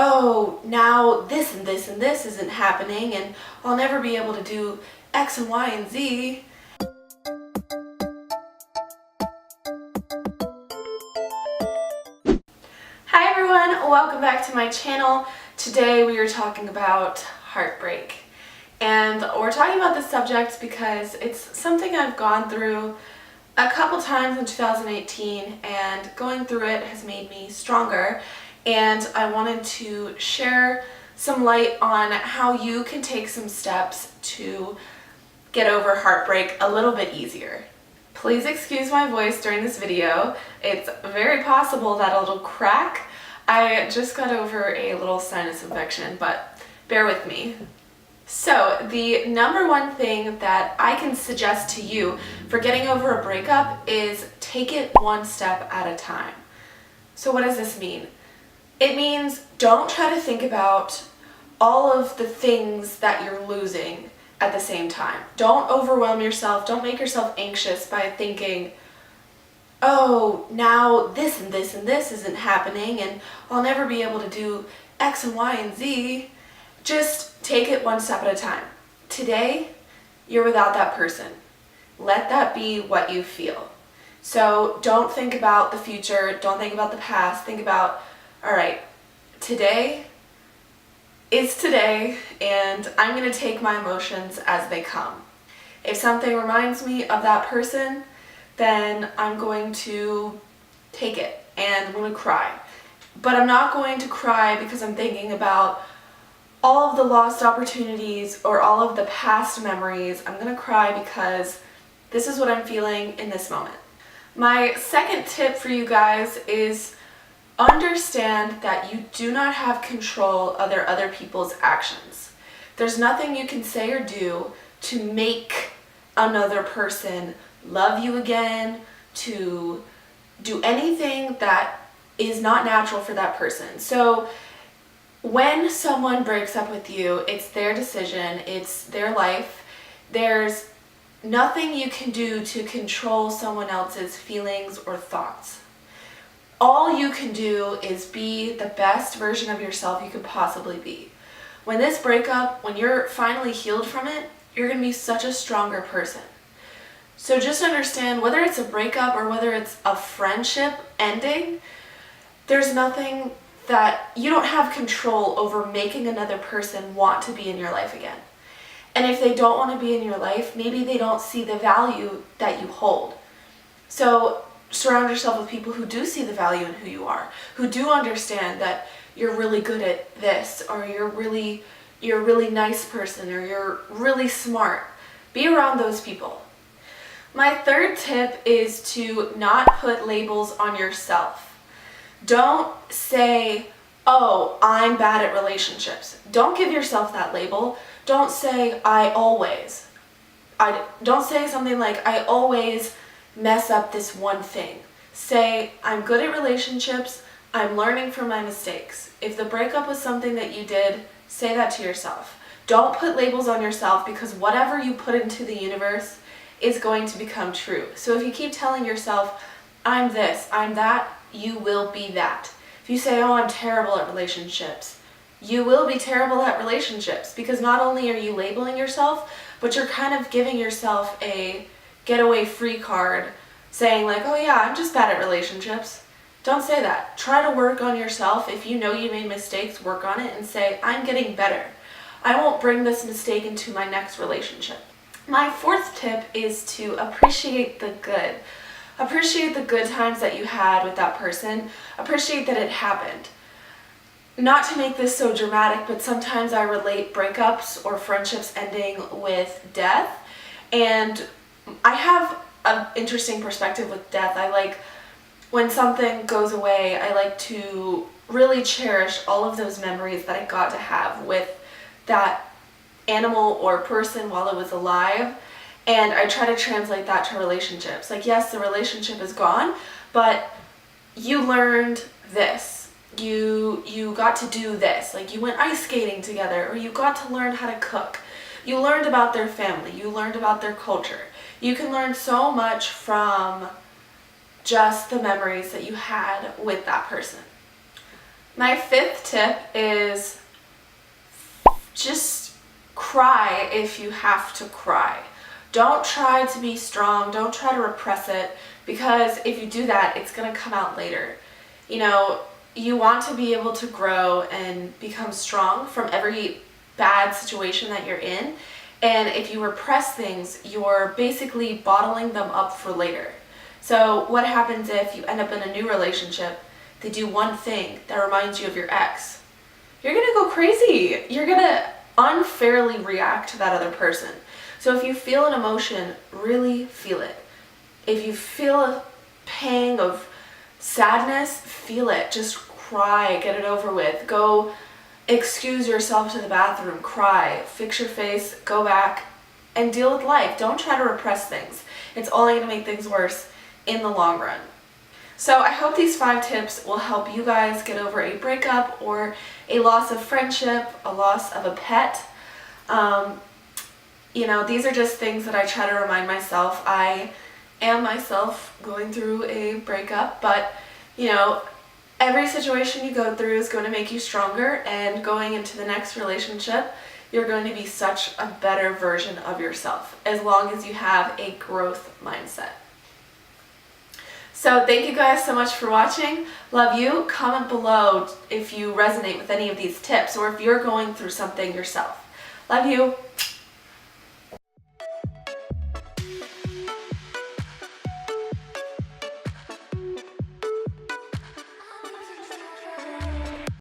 oh, now this and this and this isn't happening and I'll never be able to do X and Y and Z. Hi everyone, welcome back to my channel. Today we are talking about heartbreak. And we're talking about this subject because it's something I've gone through a couple times in 2018, and going through it has made me stronger. And I wanted to share some light on how you can take some steps to get over heartbreak a little bit easier. Please excuse my voice during this video. It's very possible that it'll crack. I just got over a little sinus infection, but bear with me. So the number one thing that I can suggest to you for getting over a breakup is take it one step at a time. So what does this mean? It means don't try to think about all of the things that you're losing at the same time. Don't overwhelm yourself. Don't make yourself anxious by thinking, oh, now this and this and this isn't happening and I'll never be able to do X and Y and Z. Just take it one step at a time. Today, you're without that person. Let that be what you feel. So don't think about the future. Don't think about the past. Think about, all right, today is today, and I'm going to take my emotions as they come. If something reminds me of that person, then I'm going to take it and I'm going to cry. But I'm not going to cry because I'm thinking about all of the lost opportunities or all of the past memories. I'm going to cry because this is what I'm feeling in this moment. My second tip for you guys is understand that you do not have control over other people's actions. There's nothing you can say or do to make another person love you again, to do anything that is not natural for that person. So when someone breaks up with you, it's their decision, it's their life. There's nothing you can do to control someone else's feelings or thoughts. All you can do is be the best version of yourself you could possibly be. When this breakup, when you're finally healed from it, you're going to be such a stronger person. So just understand, whether it's a breakup or whether it's a friendship ending, there's nothing that you don't have control over making another person want to be in your life again. And if they don't want to be in your life, maybe they don't see the value that you hold. So surround yourself with people who do see the value in who you are, who do understand that you're really good at this, or you're a really nice person, or you're really smart. Be around those people. My third tip is to not put labels on yourself. Don't say, oh, I'm bad at relationships. Don't give yourself that label. Don't say, I always. Don't say something like, I always mess up this one thing. Say, I'm good at relationships. I'm learning from my mistakes. If the breakup was something that you did, say that to yourself. Don't put labels on yourself, because whatever you put into the universe is going to become true. So if you keep telling yourself, I'm this, I'm that, you will be that. If you say, oh, I'm terrible at relationships, you will be terrible at relationships, because not only are you labeling yourself, but you're kind of giving yourself a getaway free card saying like, oh yeah, I'm just bad at relationships. Don't say that. Try to work on yourself. If you know you made mistakes, work on it and say, I'm getting better. I won't bring this mistake into my next relationship. My fourth tip is to appreciate the good. Appreciate the good times that you had with that person. Appreciate that it happened. Not to make this so dramatic, but sometimes I relate breakups or friendships ending with death. And I have an interesting perspective with death. I like, when something goes away, I like to really cherish all of those memories that I got to have with that animal or person while it was alive. And I try to translate that to relationships. Like, yes, the relationship is gone, but you learned this. You got to do this. Like, you went ice skating together, or you got to learn how to cook. You learned about their family. You learned about their culture. You can learn so much from just the memories that you had with that person. My fifth tip is just cry if you have to cry. Don't try to be strong. Don't try to repress it, because if you do that, it's going to come out later. You know, you want to be able to grow and become strong from every bad situation that you're in. And if you repress things, you're basically bottling them up for later. So what happens if you end up in a new relationship, they do one thing that reminds you of your ex? You're going to go crazy. You're going to unfairly react to that other person. So if you feel an emotion, really feel it. If you feel a pang of sadness, feel it. Just cry, get it over with. Go excuse yourself to the bathroom, cry, fix your face, go back, and deal with life. Don't try to repress things. It's only going to make things worse in the long run. So I hope these 5 tips will help you guys get over a breakup or a loss of friendship, a loss of a pet. You know, these are just things that I try to remind myself. I am myself going through a breakup, but you know, every situation you go through is going to make you stronger, and going into the next relationship, you're going to be such a better version of yourself, as long as you have a growth mindset. So thank you guys so much for watching. Love you. Comment below if you resonate with any of these tips, or if you're going through something yourself. Love you.